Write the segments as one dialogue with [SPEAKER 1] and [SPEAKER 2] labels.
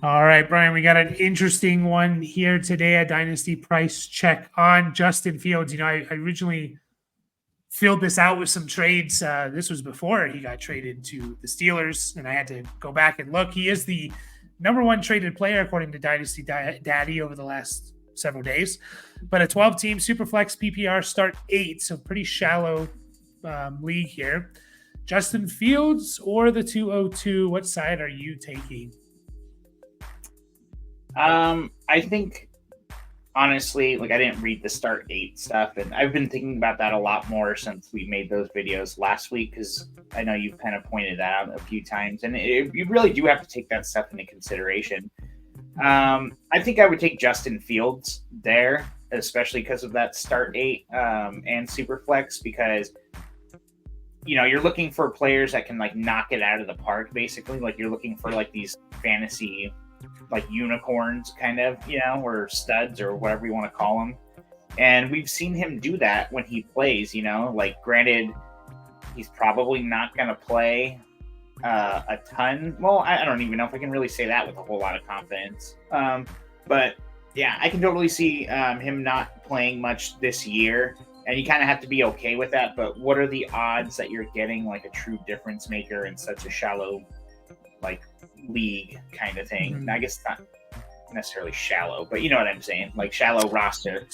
[SPEAKER 1] All right, Brian, we got an interesting one here today, a dynasty price check on Justin Fields. I originally filled this out with some trades. This was before he got traded to the Steelers, and I had to go back and look. He is the number one traded player according to Dynasty Daddy over the last several days. But a 12-team Superflex PPR start 8, so pretty shallow league here. Justin Fields or the 202? What side are you taking?
[SPEAKER 2] I think honestly, like I didn't read the start 8 stuff, and I've been thinking about that a lot more since we made those videos last week because I know you've kind of pointed that out a few times, and you really do have to take that stuff into consideration. I think I would take Justin Fields there, especially because of that start 8 and Superflex, because you're looking for players that can like knock it out of the park, basically. Like you're looking for like these fantasy like unicorns kind of, or studs or whatever you want to call them. And we've seen him do that when he plays, like granted, he's probably not going to play a ton. Well, I don't even know if I can really say that with a whole lot of confidence. But yeah, I can totally see him not playing much this year. And you kind of have to be okay with that. But what are the odds that you're getting like a true difference maker in such a shallow like league kind of thing? I guess not necessarily shallow, but you know what I'm saying, like shallow roster,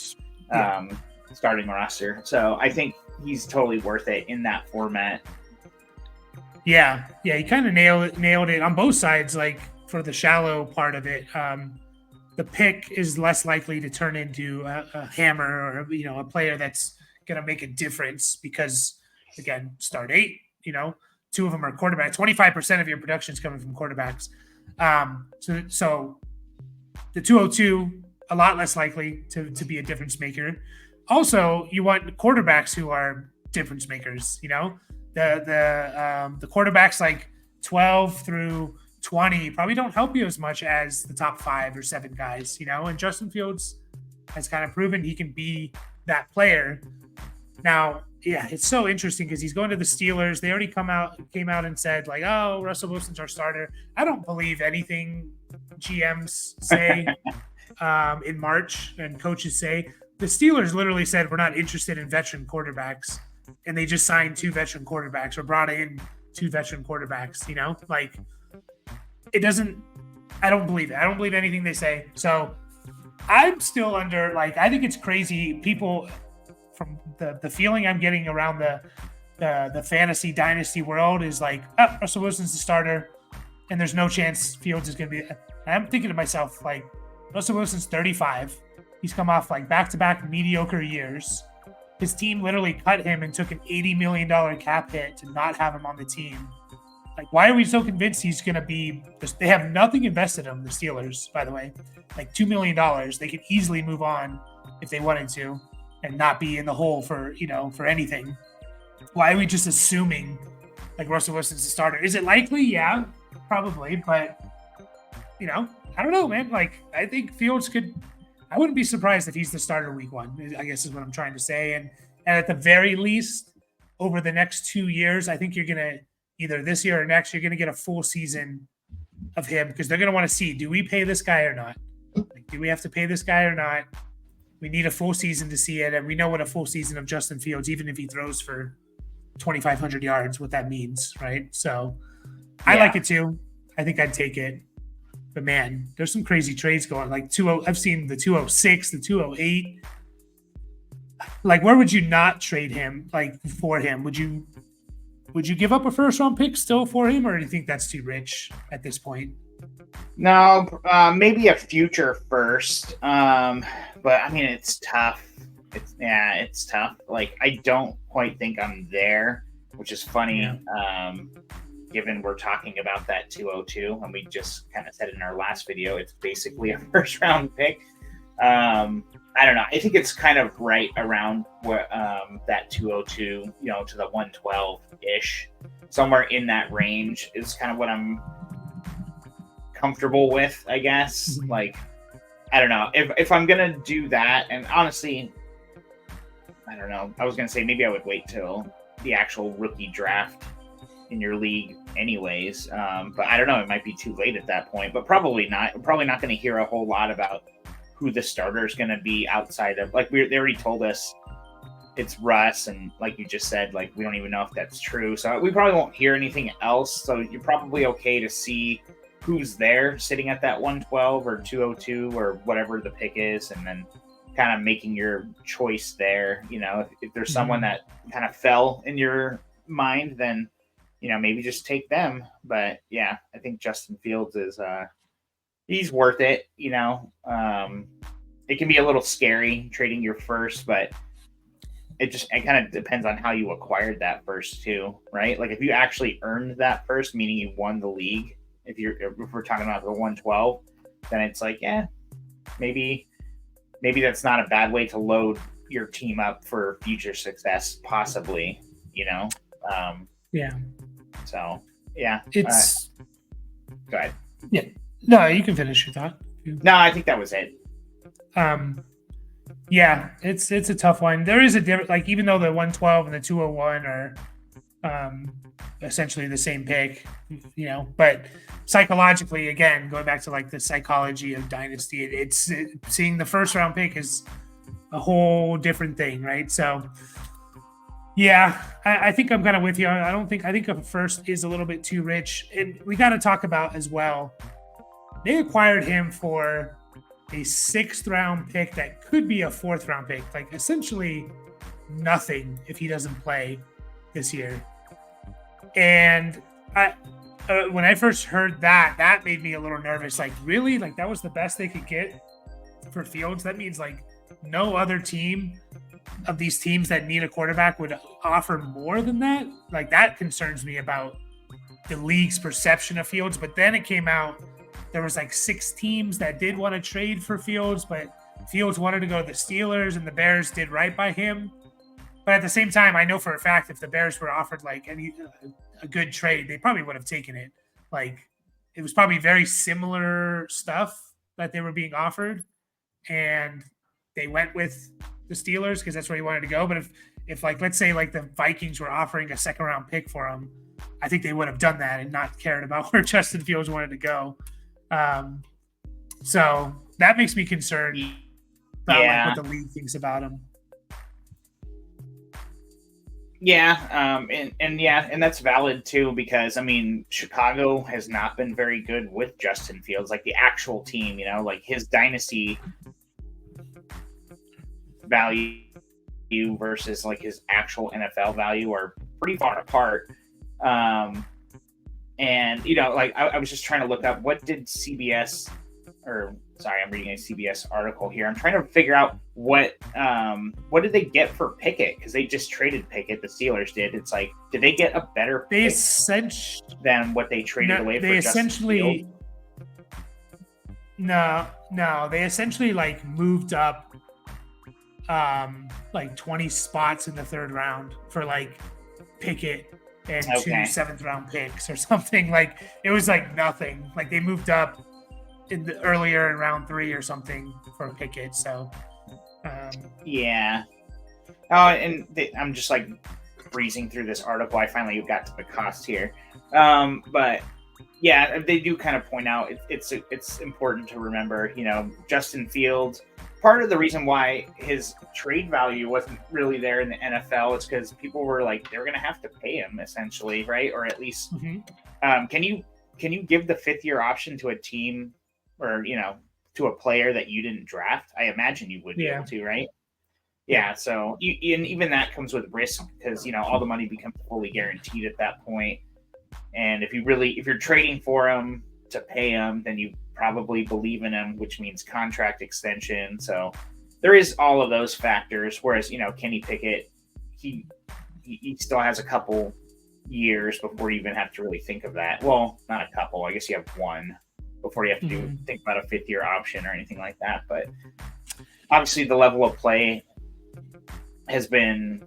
[SPEAKER 2] starting roster. So I think he's totally worth it in that format.
[SPEAKER 1] Yeah, he kind of nailed it on both sides. Like for the shallow part of it, the pick is less likely to turn into a hammer or a player that's going to make a difference because again, start 8, 2 of them are quarterbacks. 25% of your production is coming from quarterbacks. So the 202, a lot less likely to be a difference maker. Also, you want quarterbacks who are difference makers. The quarterbacks like 12 through 20 probably don't help you as much as the top 5 or 7 guys. And Justin Fields has kind of proven he can be that player. Now, yeah, it's so interesting because he's going to the Steelers. They already came out and said like, "Oh, Russell Wilson's our starter." I don't believe anything GMs say in March and coaches say. The Steelers literally said we're not interested in veteran quarterbacks, and they just signed 2 veteran quarterbacks or brought in 2 veteran quarterbacks. Like it doesn't. I don't believe it. I don't believe anything they say. So I'm still under like I think it's crazy. People from the feeling I'm getting around the fantasy dynasty world is like, oh, Russell Wilson's the starter, and there's no chance Fields is going to be. I'm thinking to myself like, Russell Wilson's 35. He's come off like back-to-back mediocre years. His team literally cut him and took an $80 million cap hit to not have him on the team. Like, why are we so convinced he's going to be? They have nothing invested in him, the Steelers, by the way. Like $2 million. They could easily move on if they wanted to and not be in the hole for anything. Why are we just assuming like Russell Wilson's the starter? Is it likely? Yeah, probably. But, I don't know, man. Like, I think Fields could – I wouldn't be surprised if he's the starter week 1, I guess is what I'm trying to say. And at the very least, over the next 2 years, I think you're going to – either this year or next, you're going to get a full season of him because they're going to want to see, do we pay this guy or not? Like, do we have to pay this guy or not? We need a full season to see it, and we know what a full season of Justin Fields, even if he throws for 2,500 yards, what that means, right? So I like it too. I think I'd take it. But man, there's some crazy trades going. Like I've seen the 206, the 208. Like, where would you not trade him? Like for him, would you give up a first round pick still for him, or do you think that's too rich at this point?
[SPEAKER 2] No, maybe a future first. But I mean, it's tough. It's tough. Like, I don't quite think I'm there, which is funny. Given we're talking about that 202, and we just kind of said in our last video, it's basically a first round pick. I don't know. I think it's kind of right around where that 202, to the 112 ish, somewhere in that range is kind of what I'm comfortable with, I guess. Like, I don't know if I'm gonna do that, and honestly, I don't know. I was gonna say maybe I would wait till the actual rookie draft, in your league anyways. But I don't know, it might be too late at that point, but probably not. We're probably not going to hear a whole lot about who the starter is going to be outside of, like, they already told us it's Russ, and like you just said, like, we don't even know if that's true. So we probably won't hear anything else. So you're probably okay to see who's there sitting at that 112 or 202 or whatever the pick is, and then kind of making your choice there. You know, if there's someone that kind of fell in your mind, then, you know, maybe just take them. But yeah, I think Justin Fields is he's worth it. You know, it can be a little scary trading your first, but it kind of depends on how you acquired that first too, right? Like if you actually earned that first, meaning you won the league, if we're talking about the 112, then it's like, yeah, maybe that's not a bad way to load your team up for future success, possibly, you know?
[SPEAKER 1] Yeah.
[SPEAKER 2] So yeah,
[SPEAKER 1] it's
[SPEAKER 2] go ahead.
[SPEAKER 1] Yeah, no, you can finish your thought.
[SPEAKER 2] No, I think that was it.
[SPEAKER 1] Yeah, it's a tough one. There is a difference, like, even though the 112 and the 201 are essentially the same pick, you know, but psychologically, again, going back to like the psychology of Dynasty, it's seeing the first round pick is a whole different thing, right? So yeah, I think I'm kind of with you. I think a first is a little bit too rich. And we got to talk about as well, they acquired him for a 6th round pick that could be a 4th round pick, like essentially nothing if he doesn't play this year. And when I first heard that made me a little nervous. Like, really? Like, that was the best they could get for Fields? That means like no other team of these teams that need a quarterback would offer more than that. Like, that concerns me about the league's perception of Fields. But then it came out there was like 6 teams that did want to trade for Fields, but Fields wanted to go to the Steelers, and the Bears did right by him. But at the same time, I know for a fact if the Bears were offered like a good trade, they probably would have taken it. Like, it was probably very similar stuff that they were being offered, and they went with the Steelers because that's where he wanted to go. But if like, let's say like the Vikings were offering a 2nd round pick for him, I think they would have done that and not cared about where Justin Fields wanted to go. So that makes me concerned about like what the league thinks about him.
[SPEAKER 2] Yeah, and that's valid too, because I mean, Chicago has not been very good with Justin Fields, like the actual team, you know, like his dynasty value versus like his actual NFL value are pretty far apart. And, you know, like I was just trying to look up, what did CBS, or sorry, I'm reading a CBS article here. I'm trying to figure out what did they get for Pickett? Because they just traded Pickett. The Steelers did. It's like, did they get a better pick than what they traded away for Justin Fields?
[SPEAKER 1] No, they essentially like moved up like 20 spots in the 3rd round for like Pickett and 2 7th round picks or something. Like, it was like nothing. Like, they moved up earlier in round 3 or something for Pickett. So
[SPEAKER 2] yeah. Oh, and I'm just like breezing through this article. I finally got to the cost here. But yeah, they do kind of point out it's important to remember, you know, Justin Fields, part of the reason why his trade value wasn't really there in the NFL is because people were like, they're going to have to pay him essentially, right? Or at least, can you give the 5th year option to a team, or, you know, to a player that you didn't draft? I imagine you would be able to, right? Yeah. So and even that comes with risk, because, you know, all the money becomes fully guaranteed at that point. And if you're trading for him to pay him, then you probably believe in him, which means contract extension. So there is all of those factors. Whereas, you know, Kenny Pickett, he still has a couple years before you even have to really think of that. Well, not a couple. I guess you have 1 before you have to think about a 5th year option or anything like that. But obviously the level of play has been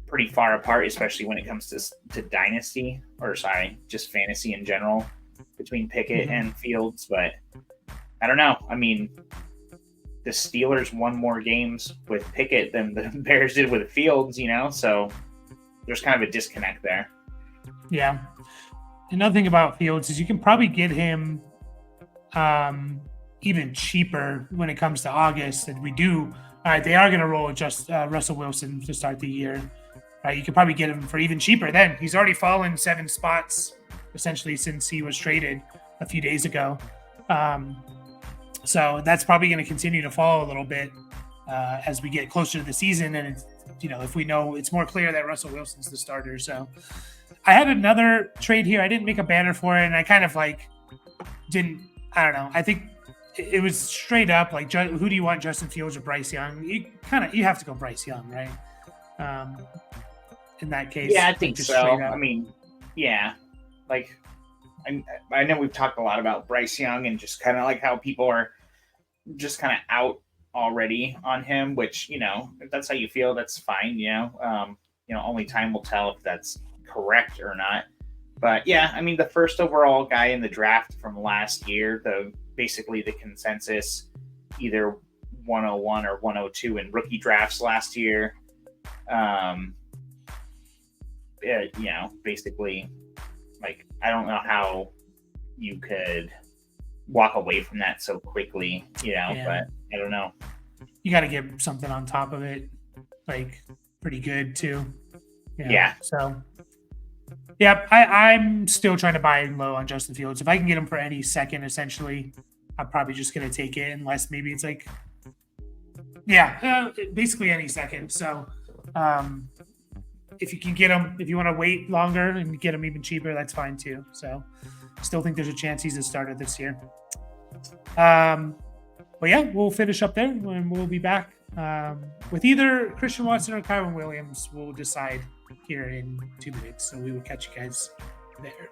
[SPEAKER 2] pretty far apart, especially when it comes to Dynasty, or sorry, just fantasy in general, between Pickett and Fields. But I don't know. I mean, the Steelers won more games with Pickett than the Bears did with Fields, you know? So there's kind of a disconnect there.
[SPEAKER 1] Yeah. Another thing about Fields is you can probably get him even cheaper when it comes to August. And we do. All right, they are going to roll just Russell Wilson to start the year. Right, you could probably get him for even cheaper. Then he's already fallen 7 spots essentially since he was traded a few days ago. So that's probably going to continue to fall a little bit as we get closer to the season. And it's, if we know, it's more clear that Russell Wilson's the starter. So I had another trade here. I didn't make a banner for it, and I kind of I don't know. I think it was straight up like, who do you want, Justin Fields or Bryce Young? You have to go Bryce Young, right? In that case.
[SPEAKER 2] Yeah, I think so. I mean, yeah. Like, I know we've talked a lot about Bryce Young and just kind of like how people are just kind of out already on him, which, if that's how you feel, that's fine. Only time will tell if that's correct or not. But yeah, I mean, the first overall guy in the draft from last year, basically the consensus, either 101 or 102 in rookie drafts last year. Basically, like, I don't know how you could walk away from that so quickly, but I don't know.
[SPEAKER 1] You got to get something on top of it, like pretty good too.
[SPEAKER 2] Yeah.
[SPEAKER 1] So, yeah, I'm still trying to buy low on Justin Fields. If I can get him for any second, essentially, I'm probably just going to take it, unless maybe it's like, basically any second. So, if you can get him, if you want to wait longer and get him even cheaper, that's fine too. So, still think there's a chance he's a starter this year. But yeah, we'll finish up there and we'll be back with either Christian Watson or Kyron Williams. We'll decide here in 2 minutes. So we will catch you guys there.